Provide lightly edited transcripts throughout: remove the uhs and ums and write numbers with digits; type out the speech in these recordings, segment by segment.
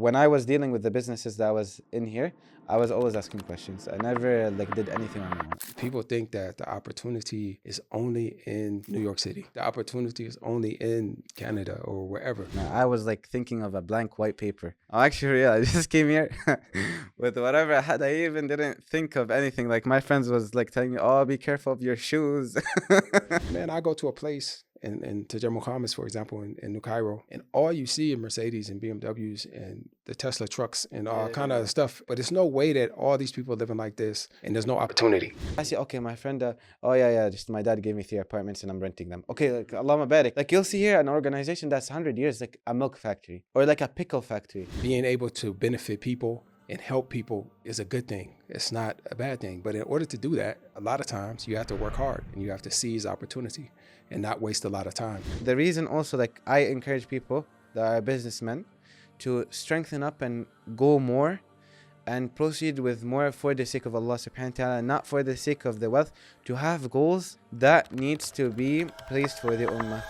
when I was dealing with the businesses that was in here, I was always asking questions. I never like did anything on my own. People think that the opportunity is only in New York City. The opportunity is only in Canada or wherever. I was like thinking of a blank white paper. Oh, actually, yeah, I just came here with whatever I had. I even didn't think of anything. Like my friends was like telling me, "Oh, be careful of your shoes." Man, I go to a place in Tajamul Khamis, for example, in New Cairo, and all you see are Mercedes and BMWs and the Tesla trucks and all kind of stuff. But there's no way that all these people are living like this and there's no opportunity. I say, okay, my friend, oh yeah, just my dad gave me 3 apartments and I'm renting them. Okay, like Allahumma barik. Like you'll see here an organization that's 100 years, like a milk factory or like a pickle factory. Being able to benefit people and help people is a good thing. It's not a bad thing. But in order to do that, a lot of times you have to work hard and you have to seize opportunity and not waste a lot of time. The reason also, like I encourage people that are businessmen to strengthen up and go more and proceed with more for the sake of Allah subhanahu wa ta'ala, not for the sake of the wealth, to have goals that needs to be placed for the Ummah.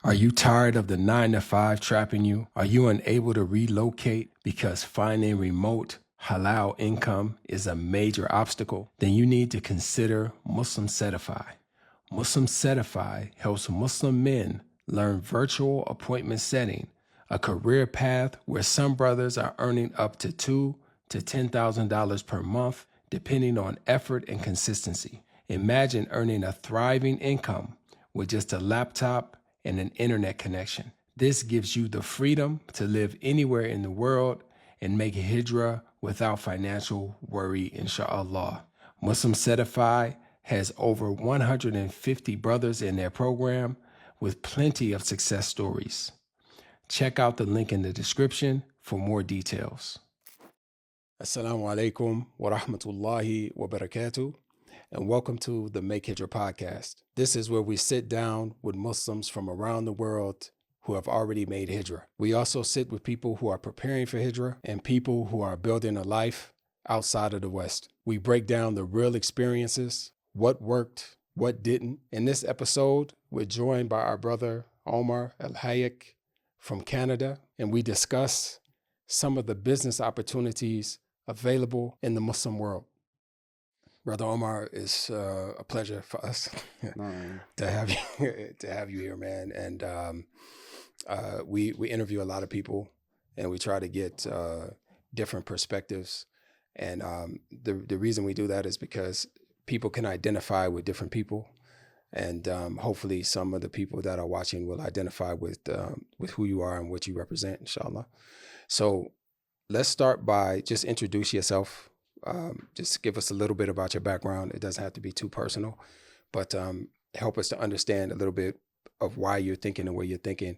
Are you tired of the 9-to-5 trapping you? Are you unable to relocate because finding remote halal income is a major obstacle? Then you need to consider Muslim Certify. Muslim Certify helps Muslim men learn virtual appointment setting, a career path where some brothers are earning up to $2,000 to $10,000 per month, depending on effort and consistency. Imagine earning a thriving income with just a laptop and an internet connection. This gives you the freedom to live anywhere in the world and make hijrah without financial worry, inshallah. Muslim Certify has over 150 brothers in their program with plenty of success stories. Check out the link in the description for more details. Assalamu alaikum wa rahmatullahi wa barakatuh, and welcome to the Make Hijrah Podcast. This is where we sit down with Muslims from around the world who have already made hijrah. We also sit with people who are preparing for hijrah and people who are building a life outside of the West. We break down the real experiences, what worked, what didn't. In this episode, we're joined by our brother Omar Alhayek from Canada, and we discuss some of the business opportunities available in the Muslim world. Brother Omar, it's a pleasure for us to have you here, man. And we interview a lot of people, and we try to get different perspectives. And the reason we do that is because people can identify with different people, and hopefully some of the people that are watching will identify with who you are and what you represent, inshallah. So let's start by just introduce yourself. Just give us a little bit about your background. It doesn't have to be too personal, but help us to understand a little bit of why you're thinking the way you're thinking,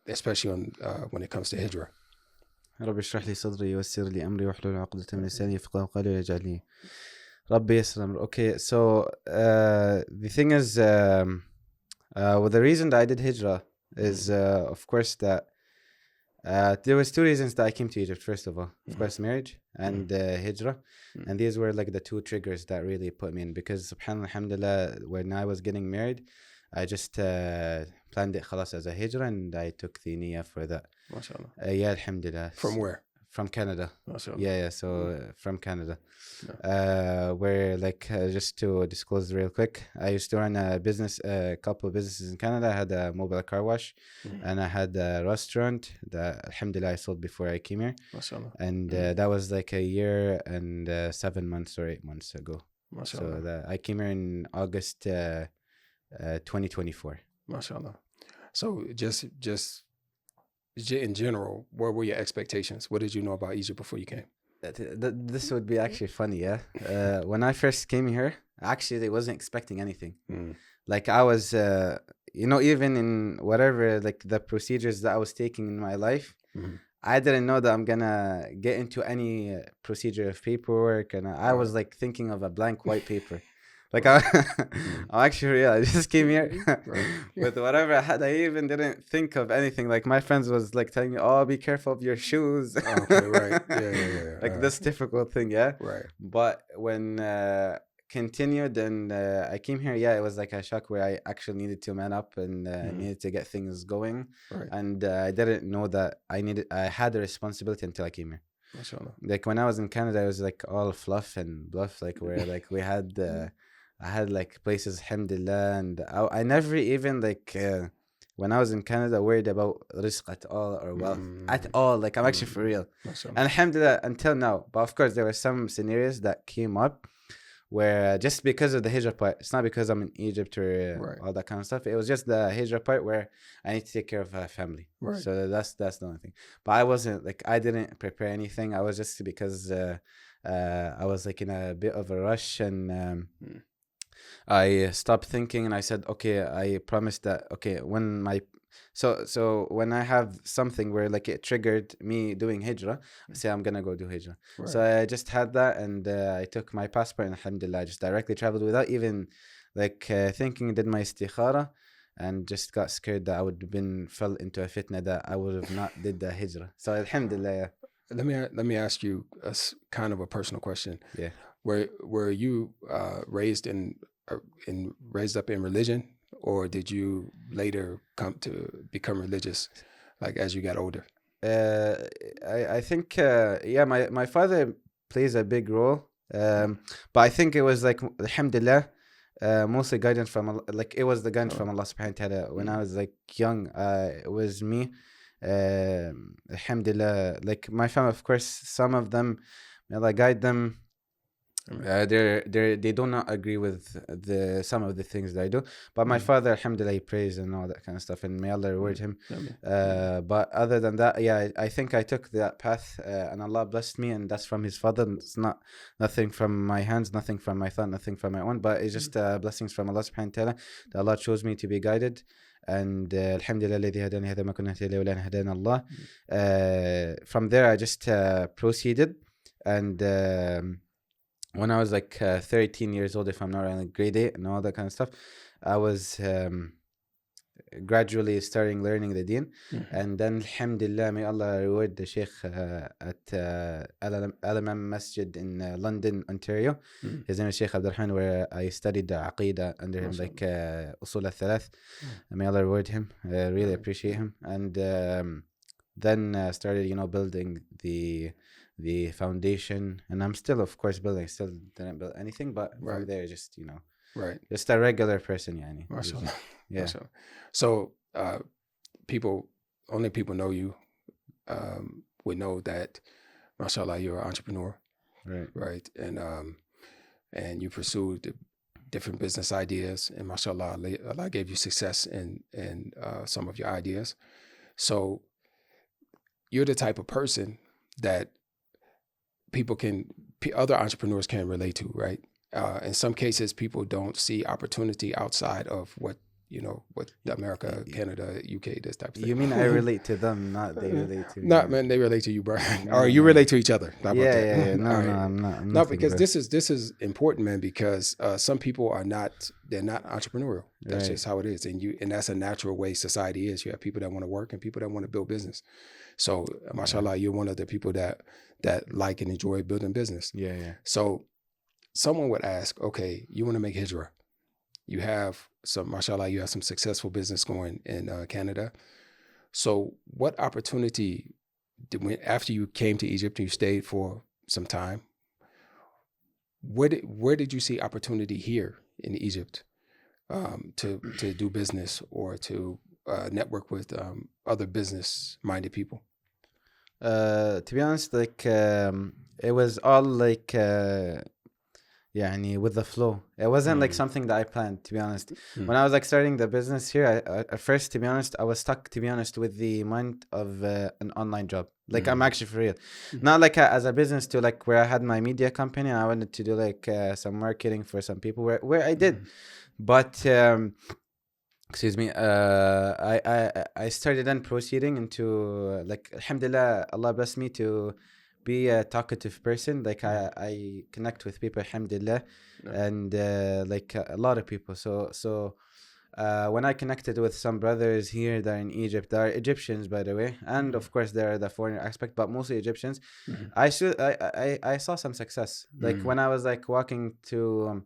especially when it comes to hijrah. رب اشرح لي صدري ويسر لي أمري واحلل عقدة من لساني يفقهوا قولي واجعلني ربي يسر أمري. Okay, so the thing is, well, the reason that I did hijrah is, of course, that there was 2 reasons that I came to Egypt. First of all, of course, marriage and hijrah. And these were like the 2 triggers that really put me in, because subhanallah, alhamdulillah, when I was getting married, I just planned it khalas as a hijrah, and I took the niyyah for that. MashaAllah. Yeah, alhamdulillah. From where? From Canada. MashaAllah. Yeah, so from Canada. Where, like, just to disclose real quick, I used to run a couple of businesses in Canada. I had a mobile car wash, and I had a restaurant that alhamdulillah I sold before I came here. MashaAllah. And that was like a year and 7 months or 8 months ago. MashaAllah. So I came here in August 2024. MashaAllah. So just in general, what were your expectations? What did you know about Egypt before you came? This would be actually funny, yeah. When I first came here, actually I wasn't expecting anything. Like I was, even in whatever, like the procedures that I was taking in my life, I didn't know that I'm gonna get into any procedure of paperwork, and I was like thinking of a blank white paper. Like I just came here with whatever I had. I even didn't think of anything. Like my friends was like telling me, "Oh, be careful of your shoes." Okay, right. Yeah. Like this difficult thing, yeah. Right. But when continued and I came here. Yeah, it was like a shock where I actually needed to man up and needed to get things going. Right. And I didn't know that I had a responsibility until I came here. MashaAllah. Like when I was in Canada, it was like all fluff and bluff, like where like we had I had like places, alhamdulillah, and I never even like when I was in Canada worried about rizq at all or wealth at all. Like I'm actually for real. MashaAllah. And alhamdulillah until now. But of course there were some scenarios that came up where just because of the hijrah part, it's not because I'm in Egypt or all that kind of stuff. It was just the hijrah part where I need to take care of a family. Right. So that's the only thing. But I wasn't like, I didn't prepare anything. I was just because I was like in a bit of a rush and I stopped thinking and I said, okay, I promised that, okay, when my so when I have something where like it triggered me doing hijrah, I say I'm gonna go do hijrah. Right. So I just had that and I took my passport and alhamdulillah I just directly traveled without even like thinking, did my istikhara and just got scared that I would have been fell into a fitna that I would have not did the hijrah. So alhamdulillah. Yeah. Let me ask you a kind of a personal question. Yeah. Were you raised up in religion, or did you later come to become religious, like as you got older? I think yeah, my father plays a big role, but I think it was like alhamdulillah, mostly guidance from Allah. Like it was the guidance from Allah subhanahu wa ta'ala. When I was like young, it was me. Alhamdulillah, like my family, of course, some of them, may Allah guide them. They do not agree with some of the things that I do, but my father, alhamdulillah, he prays and all that kind of stuff, and may Allah reward him. But other than that, yeah, I think I took that path, and Allah blessed me, and that's from His Fadl. It's nothing from my hands, nothing from my thought, nothing from my own, but it's just blessings from Allah subhanahu wa ta'ala that Allah chose me to be guided. And alhamdulillah الذي هداني هذا ما كنا نهتدي لولا أن هدانا الله. From there I just proceeded, and when I was like 13 years old, if I'm not wrong, like grade 8 and all that kind of stuff, I was gradually starting learning the deen. And then alhamdulillah, may Allah reward the Sheikh at Al-Imam Masjid in London, Ontario. His name is Sheikh Abdurrahman, where I studied the Aqidah under him, like Usul al-Thalath. May Allah reward him. Really appreciate him. And then started, building the foundation, and I'm still, of course, building. Still didn't build anything, but from there, just just a regular person, yani. MashaAllah. Yeah. MashaAllah. So people know you would know that, MashaAllah, you're an entrepreneur, right? And you pursued different business ideas, and MashaAllah, Allah gave you success in some of your ideas. So you're the type of person that other entrepreneurs can relate to, right? In some cases, people don't see opportunity outside of what America, Canada, UK, this type of thing. You mean I relate to them, not they relate to me? No, man, they relate to you, bro. Or you relate to each other. Yeah. No, I'm not. No, because this is important, man. Because some people they're not entrepreneurial. That's just how it is, and that's a natural way society is. You have people that want to work and people that want to build business. So, mashallah, you're one of the people that like and enjoy building business. Yeah. So, someone would ask, okay, you want to make hijrah. You have mashallah, you have some successful business going in Canada. So, what opportunity after you came to Egypt and you stayed for some time? Where did you see opportunity here in Egypt to do business or to network with other business-minded people? To be honest, like it was all like with the flow. It wasn't like something that I planned, to be honest. When I was like starting the business here, at first, to be honest, I was stuck, to be honest, with the mind of an online job. Like I'm actually for real, not like as a business to like where I had my media company and I wanted to do like some marketing for some people where I did, but excuse me, I started then proceeding into like alhamdulillah, Allah blessed me to be a talkative person. Like I connect with people, alhamdulillah, and like a lot of people. So when I connected with some brothers here that are in Egypt, they are Egyptians, by the way, and of course there are the foreigner aspect, but mostly Egyptians. I saw some success. Like when I was like walking to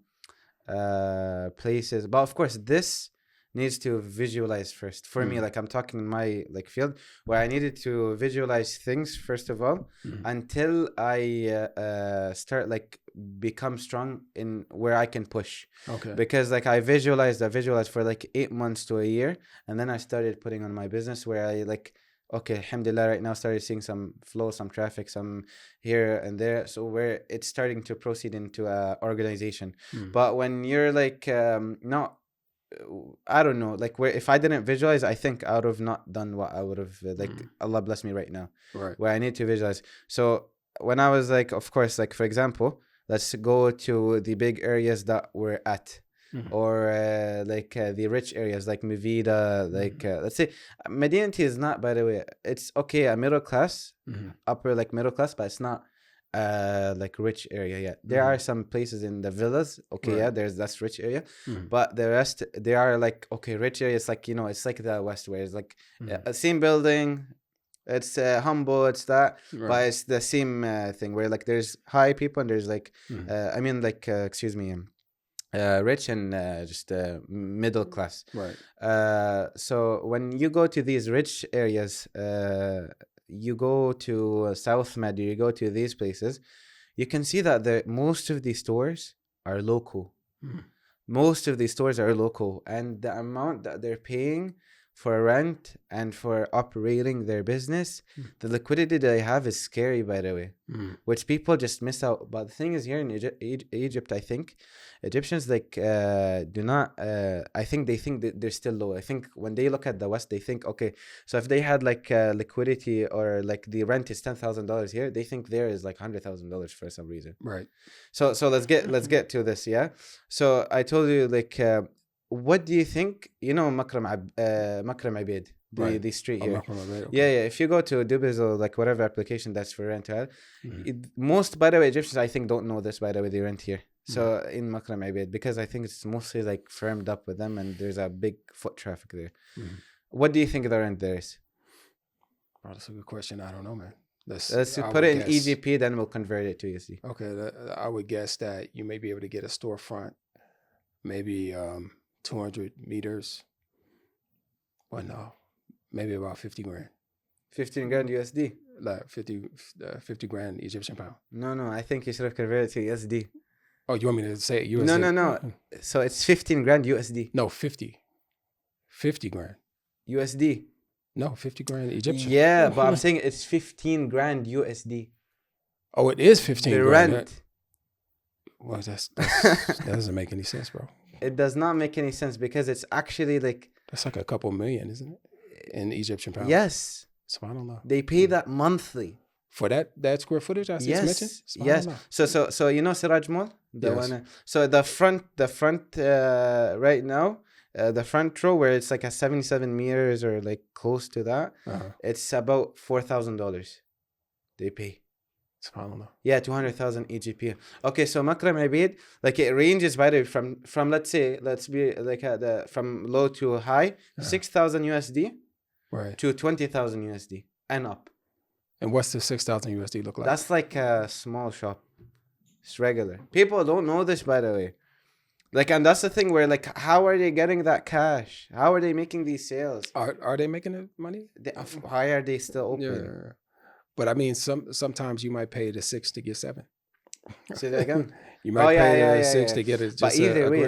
places. But of course, this needs to visualize first. For me, like I'm talking in my like field where I needed to visualize things first of all until I start like become strong in where I can push. Okay. Because like I visualized for like 8 months to a year, and then I started putting on my business where I like, okay, alhamdulillah, right now started seeing some flow, some traffic, some here and there. So where it's starting to proceed into a organization. But when you're like not, I don't know, like where if I didn't visualize, I think I would have not done what I would have like Allah bless me right now. Right. Where I need to visualize. So when I was like, of course, like for example, let's go to the big areas that we're at. Or like the rich areas like Mivida, like let's say Medinati is not, by the way, it's okay, a middle class, upper like middle class, but it's not like rich area yet. There are some places in the villas, okay, yeah, that's rich area, but the rest they are like, okay, rich area. It's like, you know, it's like the West where it's like a same building, it's humble, it's that, but it's the same thing where like there's high people and there's like I mean like excuse me, rich and just middle class. Right. So when you go to these rich areas, you go to South Med, you go to these places, you can see that most of these stores are local. Most of these stores are local, and the amount that they're paying for rent and for operating their business, the liquidity they have is scary, by the way, which people just miss out. But the thing is, here in Egypt, I think Egyptians like do not. I think they think that they're still low. I think when they look at the West, they think, okay, so if they had like liquidity or like the rent is $10,000 here, they think there is like $100,000 for some reason. Right. So let's get to this. Yeah. So I told you like. What do you think? You know Makram Abed, the street here. Okay. Yeah. If you go to Dubiz or like whatever application that's for rent, most, by the way, Egyptians I think don't know this, by the way, they rent here. So in Makram Abed, because I think it's mostly like firmed up with them and there's a big foot traffic there. What do you think the rent there is? Oh, that's a good question. I don't know, man. Let's put it in EGP, then we'll convert it to USD. Okay, I would guess that you may be able to get a storefront, maybe 200 meters. Well, no, maybe about 50 grand. 15 grand USD? Like 50 grand Egyptian pound. No, I think you should have converted to USD. Oh, you want me to say it USD? No. So it's 15 grand USD. No, 50 grand. USD. No, 50 grand Egyptian. Yeah, but I'm saying it's 15 grand USD. Oh, it is 15 the grand. Rent. Well, that doesn't make any sense, bro. It does not make any sense because it's actually like... That's like a couple million, isn't it? In Egyptian pounds. Yes. SubhanAllah. They pay that monthly. For that square footage I just mentioned? Yes. So you know Siraj Mall? So the front right now, the front row where it's like a 77 meters or like close to that, it's about $4,000 they pay. SubhanAllah. Yeah, 200,000 EGP. Okay, so Makram Abid, like it ranges by the from let's be like from low to high, 6,000 USD to 20,000 USD and up. And what's the 6,000 USD look like? That's like a small shop. It's regular. People don't know this, by the way. Like, and that's the thing where, like, how are they getting that cash? How are they making these sales? Are they making the money? Why are they still open? Yeah. But I mean, sometimes you might pay the 6 to get 7. Say that again. You might pay the 6 to get it. Just but either way,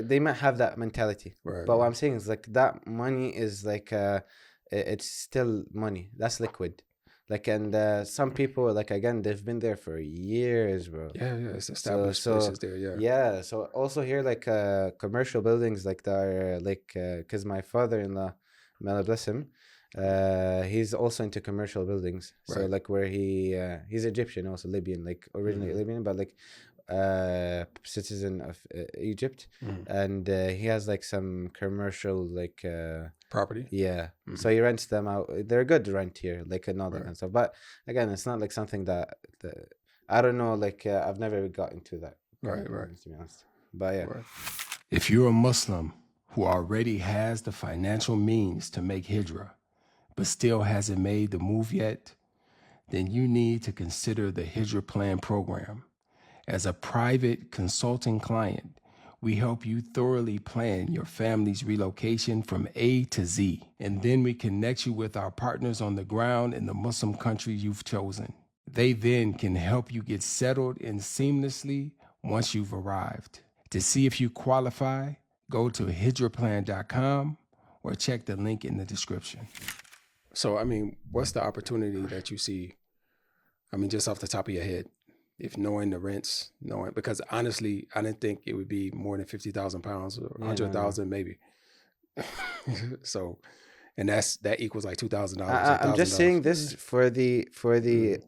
they might have that mentality. Right. But what I'm saying is like that money is like it's still money. That's liquid. Like, and some people, like, again, they've been there for years, bro. Yeah, it's established places there, Yeah, so also here, like, commercial buildings, like, that are, like, because my father-in-law, may Allah bless him, he's also into commercial buildings. So, like, where he's Egyptian, also Libyan, like, originally Libyan, but, like, citizen of Egypt. And he has, like, some commercial, like... property. Yeah. So he rents them out. They're good rent here, like, and all that kind of stuff. But again, it's not like something that I don't know. Like, I've never got into that. Right. To be honest. But yeah. Right. If you're a Muslim who already has the financial means to make hijrah, but still hasn't made the move yet, then you need to consider the Hijrah Plan program. As a private consulting client, We help you thoroughly plan your family's relocation from A to Z. And then we connect you with our partners on the ground in the Muslim country you've chosen. They then can help you get settled in seamlessly once you've arrived. To see if you qualify, go to hijrahplan.com or check the link in the description. So, I mean, what's the opportunity that you see? I mean, just off the top of your head, if knowing the rents, because honestly, I didn't think it would be more than 50,000 pounds or 100,000 maybe. So, and that equals like $2,000. I'm just saying this for the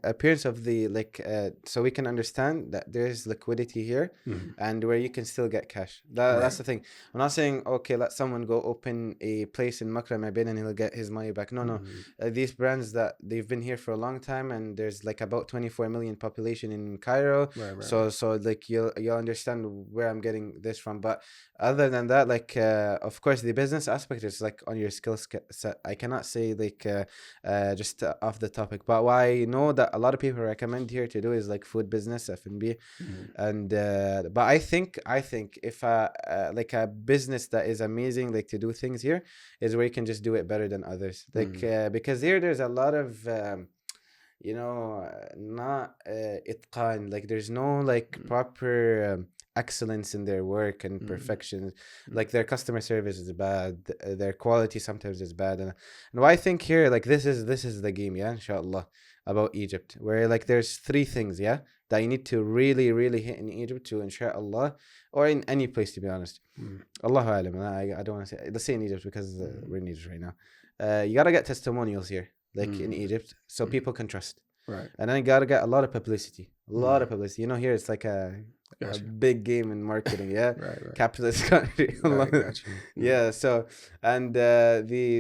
appearance of the so we can understand that there's liquidity here and where you can still get cash. That's the thing. I'm not saying okay, let someone go open a place in Makra Mabin and he'll get his money back. No. These brands that they've been here for a long time, and there's like about 24 million population in Cairo. Right. So like you'll understand where I'm getting this from. But other than that, like of course the business aspect is like on your skill set. I cannot say like just off the topic, but what I know that a lot of people recommend here to do is like food business, F&B, and but I think if like a business that is amazing like to do things here is where you can just do it better than others, like because there's a lot of not itqan, like there's no like proper excellence in their work and perfection. Like their customer service is bad, their quality sometimes is bad, and I think here like this is the game, inshallah, about Egypt, where like there's three things that you need to really hit in Egypt to inshallah, or in any place to be honest. Allahu alam, I don't want to say, let's say in Egypt because we're in Egypt right now. You gotta get testimonials here, like in Egypt, so people can trust. Right. And then you gotta get a lot of publicity. Here it's like a big game in marketing, right. Capitalist country. So and the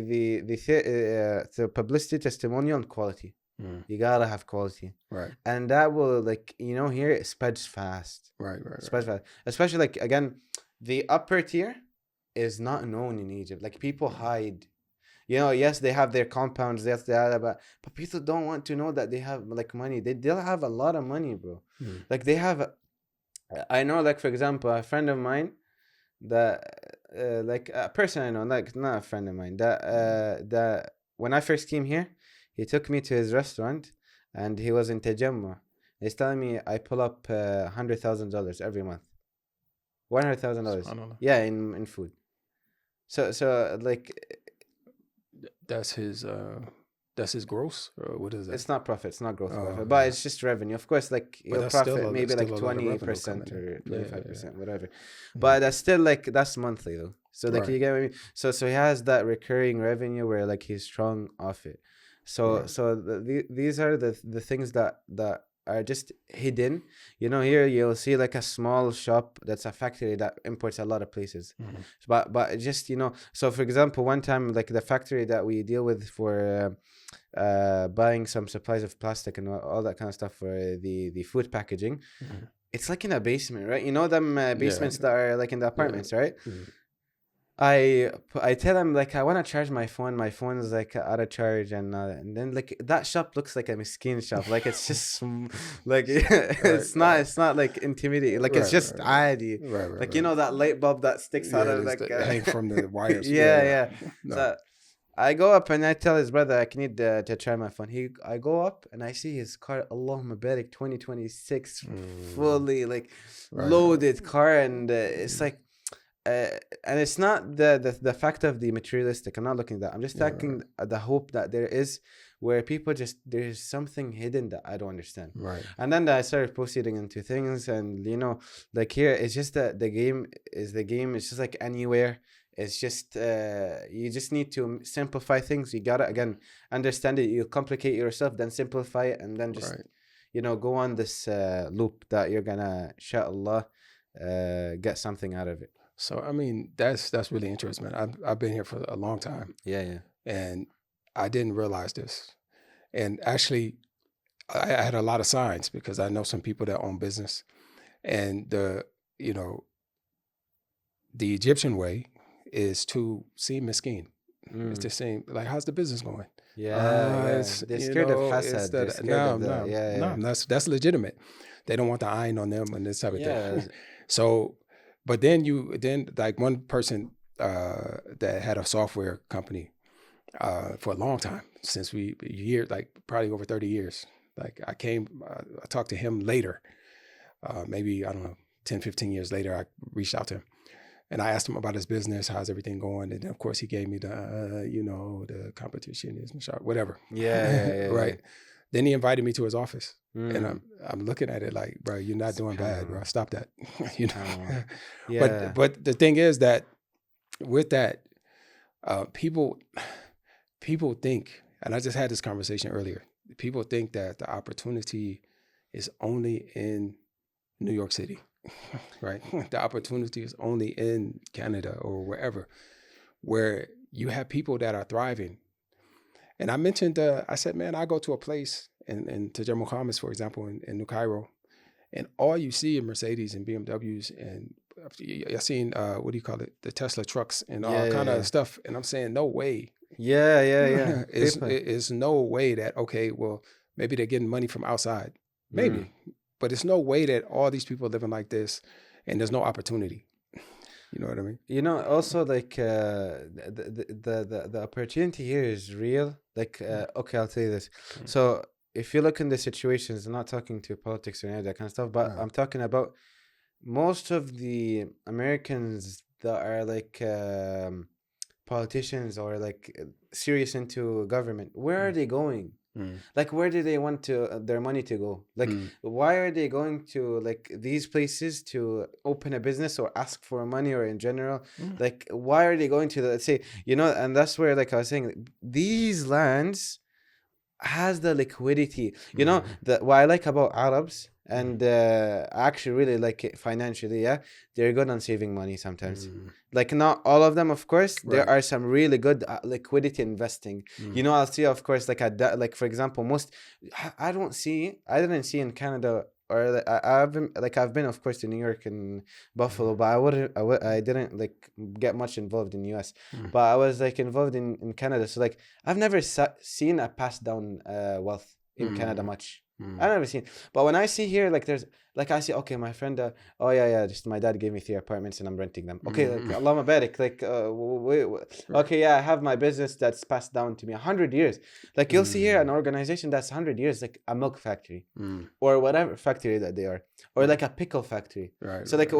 publicity, testimonial, and quality. You gotta have quality, right? And that will here it spreads fast, right. Spreads fast, especially like again, the upper tier is not known in Egypt. Like people hide. Yes, they have their compounds, but people don't want to know that they have like money. They'll have a lot of money, bro. Like they have. I know, like for example, a friend of mine that like a person I know, like not a friend of mine, that when I first came here, he took me to his restaurant, and he was in Tajamma. He's telling me I pull up $100,000 every month, $100,000. Yeah, in food. So like. That's his gross, or what is that? It's not profit. It's not gross profit, but it's just revenue. Of course, like he'll profit maybe like 20% or 25%, whatever. But that's still like that's monthly though. So like you get what I mean. So he has that recurring revenue where like he's strong off it. So these are the things that are just hidden. Here you'll see like a small shop that's a factory that imports a lot of places. But just so for example, one time like the factory that we deal with for buying some supplies of plastic and all that kind of stuff for the food packaging, it's like in a basement, right? Them basements that are like in the apartments, right? I tell him like I want to charge my phone. My phone is like out of charge, and then like that shop looks like a miskin shop. Like it's just like it's not like intimidating. Like it's just adi. Like that light bulb that sticks out of like hang from the wires. No. So I go up and I tell his brother I need to try my phone. I go up and I see his car, Allahumma barik 2026, fully like loaded car, and it's like. And it's not the fact of the materialistic. I'm not looking at that. I'm just talking the hope that there is, where people there's something hidden that I don't understand. Right. And then I started proceeding into things, and like here it's just that the game is the game. It's just like anywhere. It's just you just need to simplify things. You gotta again understand it. You complicate yourself, then simplify it, and then just go on this loop that you're gonna inshallah get something out of it. So I mean that's really interesting, man. I've been here for a long time. Yeah. And I didn't realize this. And actually, I had a lot of signs because I know some people that own business, and the Egyptian way is to seem miskin. It's to seem like, how's the business going? They're scared of hasad. No, that's legitimate. They don't want the iron on them and this type of thing. So But then like one person that had a software company for a long time, since like probably over 30 years. Like I talked to him later, maybe, I don't know, 10, 15 years later, I reached out to him and I asked him about his business. How's everything going? And then of course he gave me the competition is whatever. Yeah. Right. Then he invited me to his office and Mm. I'm looking at it like, bro, you're not doing bad, bro. Stop that. Yeah. But the thing is that with that, people think, and I just had this conversation earlier, people think that the opportunity is only in New York City, right? The opportunity is only in Canada or wherever, where you have people that are thriving. And I mentioned, I said, man, I go to a place in Tajer Muhammad's, for example, in New Cairo, and all you see are Mercedes and BMWs, and I've seen, what do you call it? The Tesla trucks and all kind of stuff. And I'm saying, no way. Yeah. It's no way that, okay, well, maybe they're getting money from outside. Maybe. But it's no way that all these people are living like this and there's no opportunity. You know what I mean? Also like the opportunity here is real. Like, okay, I'll tell you this. So if you look in the situations, I'm not talking to politics or any of that kind of stuff, but I'm talking about most of the Americans that are like politicians or like serious into government. Where are they going? Like, where do they want their money to go? Like, why are they going to like these places to open a business or ask for money, or in general? Like, why are they going to, let's say, and that's where, like I was saying, these lands has the liquidity. What I like about Arabs, and I actually really like it financially, they're good on saving money sometimes. Like, not all of them, of course. There are some really good liquidity investing. I'll see, of course, like like for example, I didn't see in Canada, or I've been, of course, to New York and Buffalo, but I didn't like get much involved in US, but I was like involved in Canada. So like I've never seen a passed down wealth in Canada much. I've never seen. But when I see here, like there's like, I see, okay, my friend, just my dad gave me 3 apartments and I'm renting them. Okay, like Allahumma barik, like okay, I have my business that's passed down to me 100 years. Like you'll see here an organization that's 100 years, like a milk factory or whatever factory that they are, or like a pickle factory. So like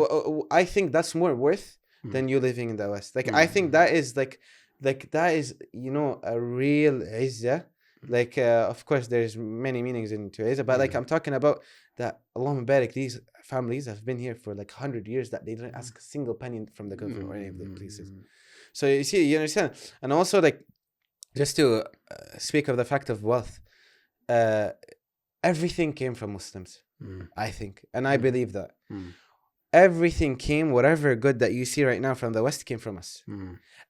I think that's more worth than you living in the West. Like I think that is like that is a real izzah. Like of course there's many meanings into izzah, but like I'm talking about that Allahumma barik, these families have been here for like 100 years that they didn't ask a single penny from the government or any of the places. So you understand. And also, like, just to speak of the fact of wealth, everything came from Muslims, I think, and I believe that everything came, whatever good that you see right now from the West came from us.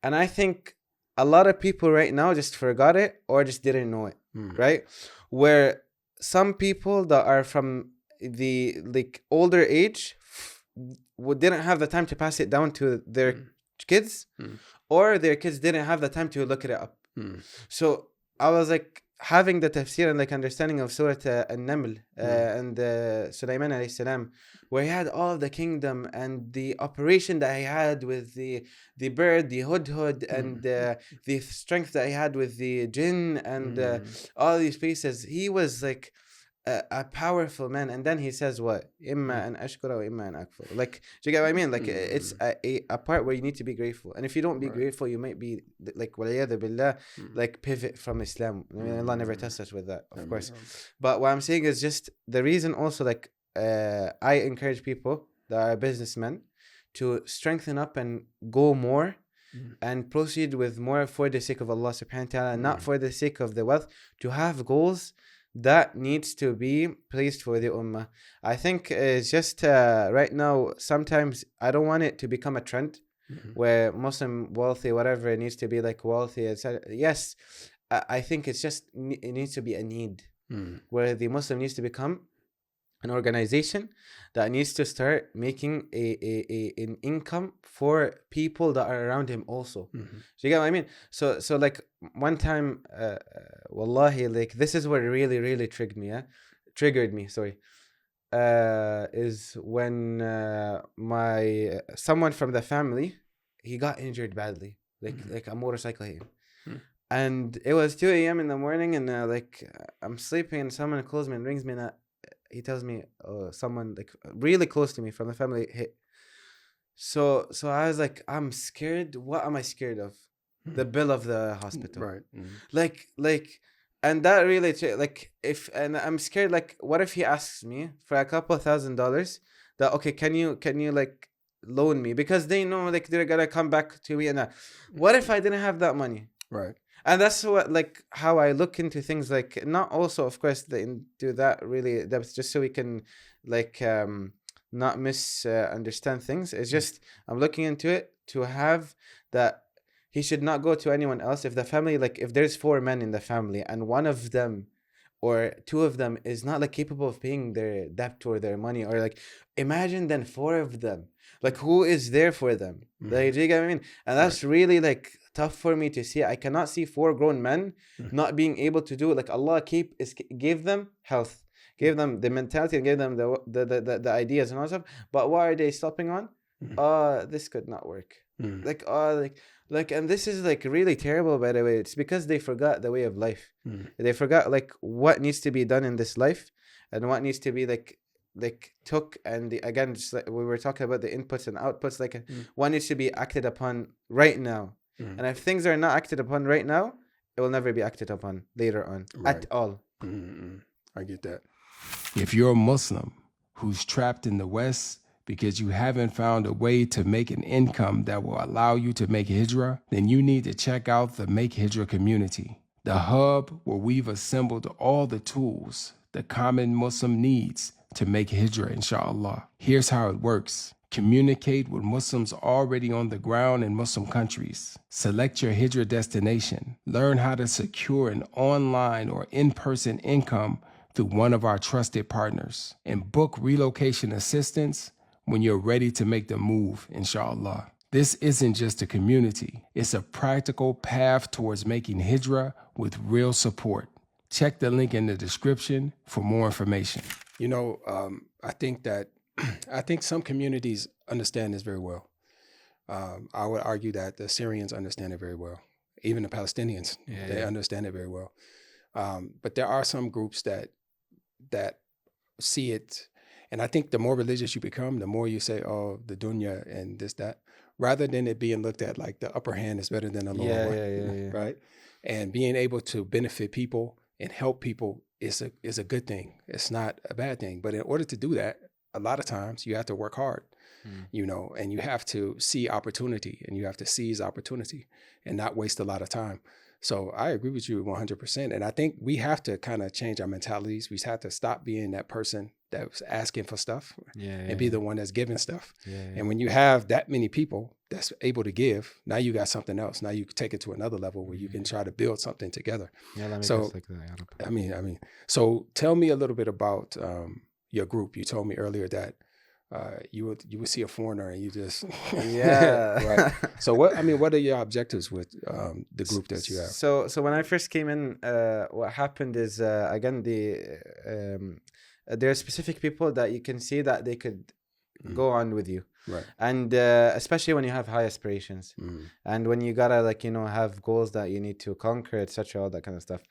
And I think a lot of people right now just forgot it or just didn't know it, right? Where some people that are from the like older age didn't have the time to pass it down to their kids, or their kids didn't have the time to look it up. So I was like having the tafsir and like understanding of Surah An-Naml and Sulaiman alayhi salam, where he had all of the kingdom and the operation that he had with the bird, the hudhud, and the strength that he had with the jinn and all these places. He was like a powerful man. And then he says what? Imma an ashkura wa imma an akfur. Like, do you get what I mean? Like it's a part where you need to be grateful. And if you don't be grateful, you might be like, waliyadhu billah, like pivot from Islam. I mean, Allah never tests us with that, of course. But what I'm saying is just the reason also, like I encourage people that are businessmen to strengthen up and go more and proceed with more for the sake of Allah subhanahu wa ta'ala, not for the sake of the wealth, to have goals that needs to be placed for the ummah. I think it's just right now, sometimes I don't want it to become a trend where Muslim wealthy, whatever, it needs to be like wealthy, etc. Yes, I think it's just, it needs to be a need where the Muslim needs to become an organization that needs to start making an income for people that are around him also. So you get what I mean? So like one time, wallahi, like this is what really, really triggered me. Sorry. is when someone from the family, he got injured badly, like a motorcycle hit him. And it was 2 a.m. in the morning, and I'm sleeping, and someone calls me and rings me, and he tells me someone like really close to me from the family hit. So I was like, I'm scared. What am I scared of? The bill of the hospital, Right. And that really and I'm scared, like, what if he asks me for a couple $1,000 that, okay, can you like loan me, because they know like they're gonna come back to me, and what if I didn't have that money? Right. And that's what, like, how I look into things, like, not also of course into that really depth, just so we can like not misunderstand things. It's just I'm looking into it to have that he should not go to anyone else. If the family, like, if there's 4 men in the family and one of them or 2 of them is not like capable of paying their debt or their money, or like, imagine then 4 of them, like, who is there for them? Like, do you get what I mean? And that's really like tough for me to see. I cannot see 4 grown men not being able to do it. Like, Allah gave them health, gave them the mentality, and gave them the ideas and all that stuff. But what are they stopping on? This could not work. And this is like really terrible, by the way. It's because they forgot the way of life. They forgot like what needs to be done in this life, and what needs to be like took. And again, just like we were talking about the inputs and outputs, like what needs to be acted upon right now. And if things are not acted upon right now, it will never be acted upon later on at all. I get that. If you're a Muslim who's trapped in the West because you haven't found a way to make an income that will allow you to make hijrah, then you need to check out the Make Hijrah community, the hub where we've assembled all the tools the common Muslim needs to make hijrah, inshallah. Here's how it works. Communicate with Muslims already on the ground in Muslim countries. Select your hijrah destination. Learn how to secure an online or in-person income through one of our trusted partners, and book relocation assistance when you're ready to make the move, inshallah. This isn't just a community. It's a practical path towards making hijrah with real support. Check the link in the description for more information. You know, I think some communities understand this very well. I would argue that the Syrians understand it very well. Even the Palestinians, they understand it very well. But there are some groups that see it. And I think the more religious you become, the more you say, oh, the dunya and this, that, rather than it being looked at like the upper hand is better than the lower one, right? And being able to benefit people and help people is a good thing. It's not a bad thing. But in order to do that, a lot of times you have to work hard, you know, and you have to see opportunity, and you have to seize opportunity and not waste a lot of time. So I agree with you 100%. And I think we have to kind of change our mentalities. We have to stop being that person that's asking for stuff and be the one that's giving stuff. And when you have that many people that's able to give, now you got something else. Now you can take it to another level where you can try to build something together. So, I mean, so tell me a little bit about your group. You told me earlier that you would see a foreigner and you just right. So what are your objectives with the group that you have? So when I first came in, what happened is again there are specific people that you can see that they could go on with you, right? And especially when you have high aspirations, and when you gotta have goals that you need to conquer, etc., all that kind of stuff.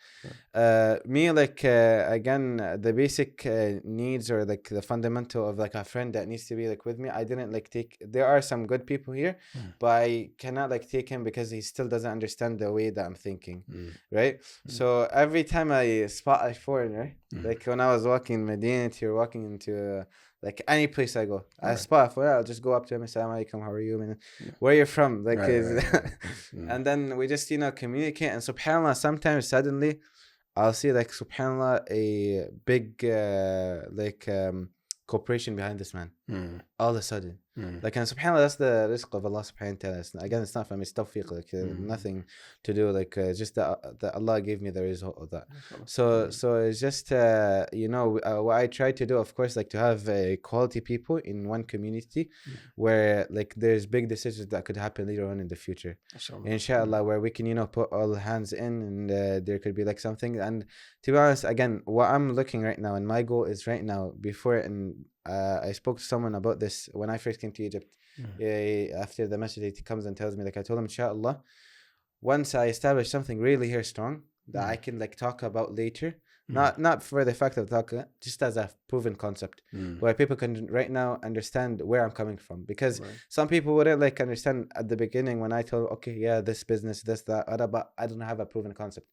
Me, again, the basic needs, or like the fundamental of like a friend that needs to be like with me, I didn't take. There are some good people here, but I cannot take him because he still doesn't understand the way that I'm thinking, right? So every time I spot a foreigner, like when I was walking in Medina or walking into any place I go, I spot for I'll just go up to him and say, "Assalamu alaikum, how are you? And where are you from?" And then we just communicate. And subhanallah, sometimes suddenly I'll see subhanallah a big corporation behind this man. All of a sudden, Like, and subhanAllah, that's the rizq of Allah subhanahu wa ta'ala. Again, it's not from his tawfiq, like nothing to do, like just that Allah gave me the result of that. So it's just, you know, what I try to do, of course, like to have quality people in one community where like there's big decisions that could happen later on in the future. Inshallah, where we can, you know, put all hands in and there could be like something. And to be honest, again, what I'm looking right now and my goal is right now before, and I spoke to someone about this when I first came to Egypt. After the message, he comes and tells me, like, I told him, inshallah, once I establish something really here strong that I can like talk about later, not for the fact of talking, just as a proven concept where people can right now understand where I'm coming from, because some people wouldn't like understand at the beginning when I told, okay, yeah, this business, this, that, but I don't have a proven concept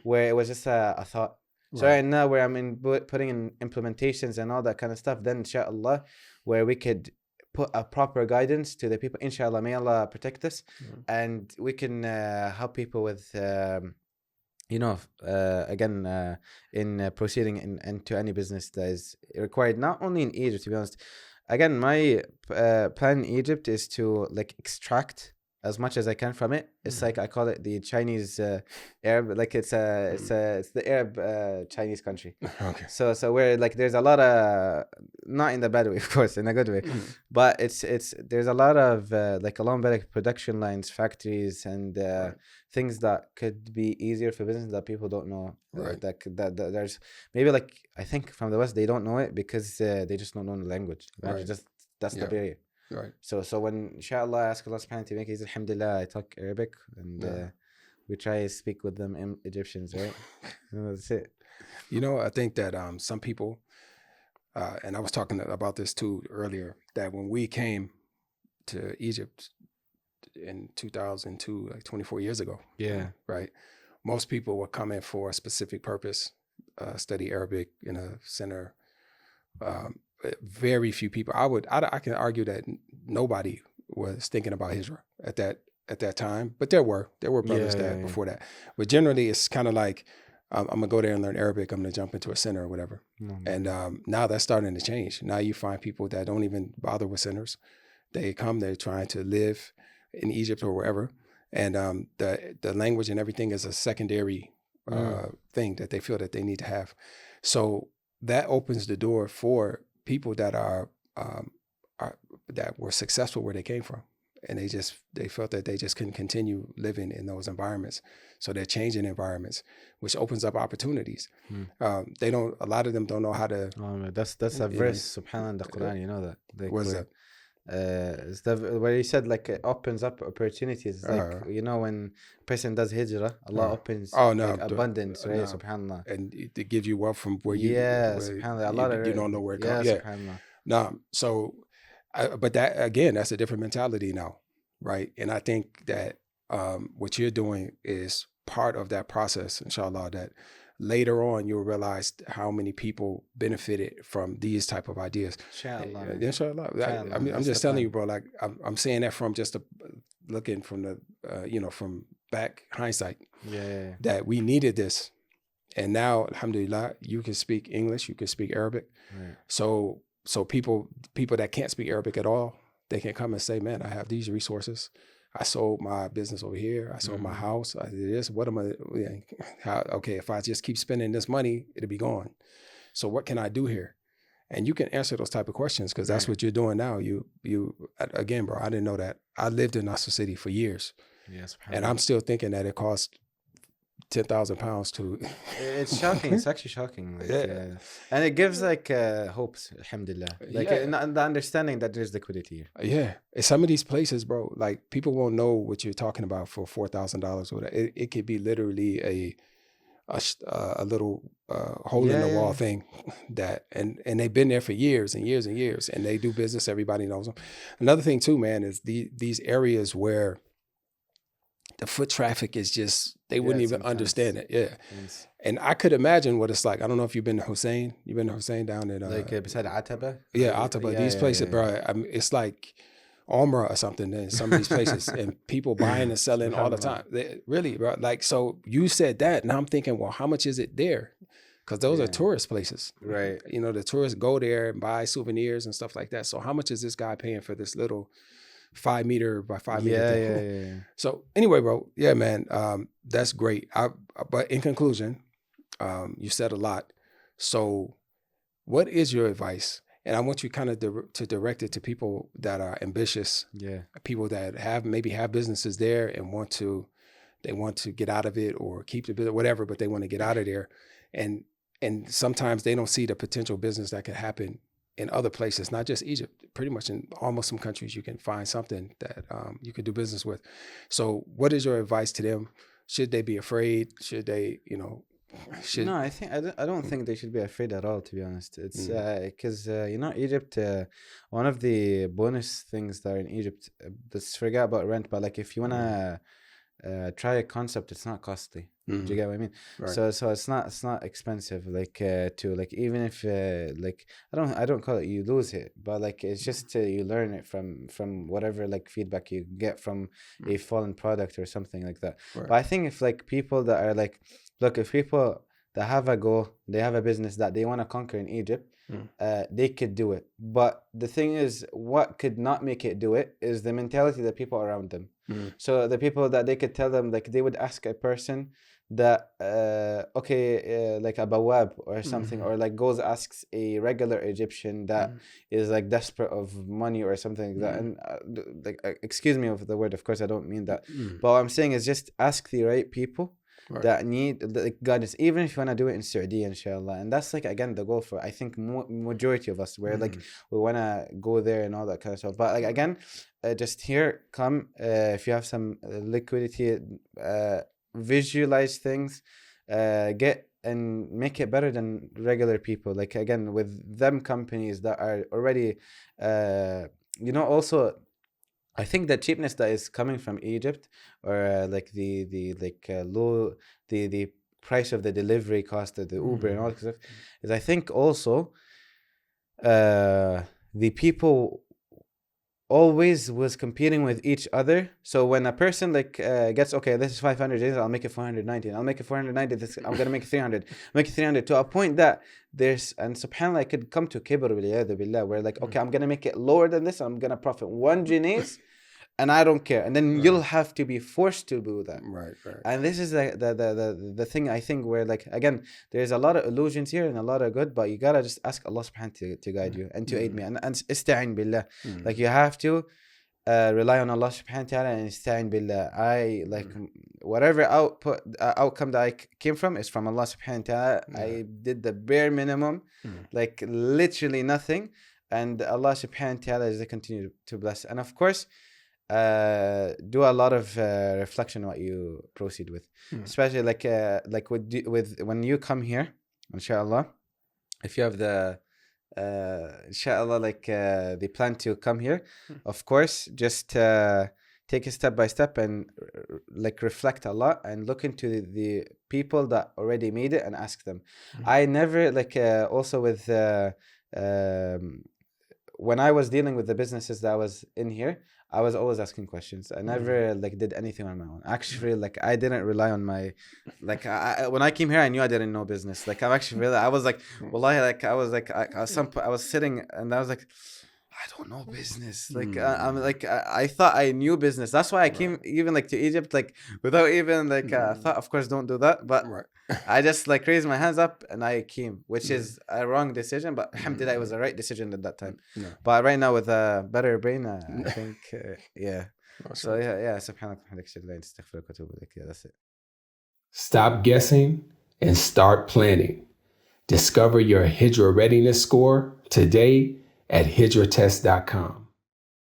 where it was just a thought. So right now where I'm in putting in implementations and all that kind of stuff, then inshallah, where we could put a proper guidance to the people, inshallah, may Allah protect us, and we can help people with, you know, again, in proceeding into any business that is required, not only in Egypt, to be honest. Again, my plan in Egypt is to like extract as much as I can from it. It's like I call it the Chinese Arab, like it's the Arab Chinese country. Okay. So where like there's a lot of, not in the bad way, of course, in a good way, but it's there's a lot of like a long bit of production lines, factories, and things that could be easier for business that people don't know. That there's maybe like, I think from the West they don't know it because they just don't know the language. That's the barrier. Right. So when inshallah I ask Allah subhanahu wa ta'ala to make it, alhamdulillah, I talk Arabic and we try to speak with them Egyptians, right? That's it. You know, I think that some people, and I was talking about this too earlier, that when we came to Egypt in 2002, like 24 years ago, right? Most people were coming for a specific purpose, study Arabic in a center. Very few people. I can argue that nobody was thinking about Hijrah at that time, but there were brothers before that. But generally, it's kind of like I'm gonna go there and learn Arabic. I'm gonna jump into a center or whatever. And now that's starting to change. Now you find people that don't even bother with centers. They come. They're trying to live in Egypt or wherever, and the language and everything is a secondary thing that they feel that they need to have. So that opens the door for people that are that were successful where they came from, and they felt that they just couldn't continue living in those environments, so they're changing environments, which opens up opportunities. A lot of them don't know how to. That's a verse, subhanallah, in the Quran. You know that. Like, what's that? It's where he said like it opens up opportunities. Like you know, when a person does hijrah, Allah opens like, abundance, right? Subhanallah. And to give you wealth from where you subhanallah, you don't know where it comes. Subhanallah. So but that again, that's a different mentality now, right? And I think that what you're doing is part of that process, inshallah, that later on you'll realize how many people benefited from these type of ideas. Inshallah. I'm just telling you, bro, like I'm saying that from just looking from the from back hindsight, that we needed this. And now, alhamdulillah, you can speak English, you can speak Arabic. So people that can't speak Arabic at all, they can come and say, man, I have these resources. I sold my business over here. I sold my house. I did this. What am I? Okay, if I just keep spending this money, it'll be gone. So what can I do here? And you can answer those type of questions because that's what you're doing now. You again, bro, I didn't know that. I lived in Nasser City for years. Yes, and I'm still thinking that it cost 10,000 pounds to. It's shocking. It's actually shocking. Like, and it gives like hopes, alhamdulillah. Like the understanding that there's liquidity here. Yeah. In some of these places, bro, like people won't know what you're talking about for $4,000 or whatever. It could be literally a little hole in the wall thing that, and they've been there for years and years and years, and they do business. Everybody knows them. Another thing too, man, is these areas where the foot traffic is just, they wouldn't even understand it. Yeah. Yes. And I could imagine what it's like. I don't know if you've been to Hussein. You've been to Hussein down at beside Ataba? Yeah, Ataba. These places, bro, I mean, it's like Ummah or something in some of these places, and people buying and selling all the time. Really, bro. Like, so you said that, and I'm thinking, well, how much is it there? because those are tourist places. Right. You know, the tourists go there and buy souvenirs and stuff like that. So how much is this guy paying for this little 5 meter by 5 meter thing? Yeah. So anyway, bro, yeah, man, that's great. But in conclusion, you said a lot. So what is your advice? And I want you kind of to direct it to people that are ambitious, people that maybe have businesses there and want to get out of it or keep the business, whatever, but they want to get out of there. And sometimes they don't see the potential business that could happen in other places, not just Egypt. Pretty much in almost some countries, you can find something that you could do business with. So what is your advice to them? Should they be afraid? Should they, No, I don't think they should be afraid at all, to be honest. It's because Egypt, one of the bonus things that are in Egypt, let's forget about rent, but like if you wanna try a concept, it's not costly. Do you get what I mean? Right. So it's not expensive, like to like, even if like I don't call it you lose it, but like it's just you learn it from whatever like feedback you get from a fallen product or something like that. Right. But I think if like people that are like, look, if people that have a goal, they have a business that they want to conquer in Egypt, they could do it. But the thing is, what could not make it do it is the mentality of the people around them. So the people that they could tell them, like they would ask a person that like a bawab or something, or like goes asks a regular Egyptian that is like desperate of money or something like that, and like excuse me of the word, of course I don't mean that, but what I'm saying is just ask the right people that need like guidance, even if you want to do it in Saudi, inshallah. And that's like again the goal for I think majority of us, where like we want to go there and all that kind of stuff. But like again, just here come if you have some liquidity, visualize things, get and make it better than regular people. Like again, with them companies that are already also I think the cheapness that is coming from Egypt, or like the price of the delivery cost of the Uber and all that stuff, is I think also the people always was competing with each other. So when a person like gets, okay, this is 500 days, I'll make it 490, and I'll make it 490, I'm gonna make it 300, make it 300, to a point that there's, and subhanAllah, it could come to kibr billah, where like, okay, I'm gonna make it lower than this, I'm gonna profit 1 janaise and I don't care, and then you'll have to be forced to do that. Right. And this is the thing, I think, where like again, there's a lot of illusions here and a lot of good, but you gotta just ask Allah subhanahu to guide you and to aid me, and ista'in billah. Like you have to rely on Allah subhanahu wa ta'ala and ista'in billah. I like whatever outcome that I came from is from Allah subhanahu wa ta'ala. I did the bare minimum, like literally nothing, and Allah subhanahu wa ta'ala is to continue to bless. And of course, do a lot of reflection on what you proceed with, especially like with when you come here, inshallah, if you have the inshallah like the plan to come here, of course, just take it step by step and like reflect a lot and look into the people that already made it and ask them. I never like also with when I was dealing with the businesses that I was in here, I was always asking questions. I never like did anything on my own. Actually, like I didn't rely on my, like when I came here, I knew I didn't know business. Like I'm actually really, I was like, wallahi, like I was sitting and I was like, I don't know business. Like I'm like I thought I knew business. That's why I came even like to Egypt like without even like I thought, of course, don't do that. But I just like raised my hands up and I came, which is a wrong decision. But alhamdulillah, it was the right decision at that time. But right now with a better brain, I think So yeah. Subhanallah, that's it. Stop guessing and start planning. Discover your Hijrah readiness score today at hijrahtest.com.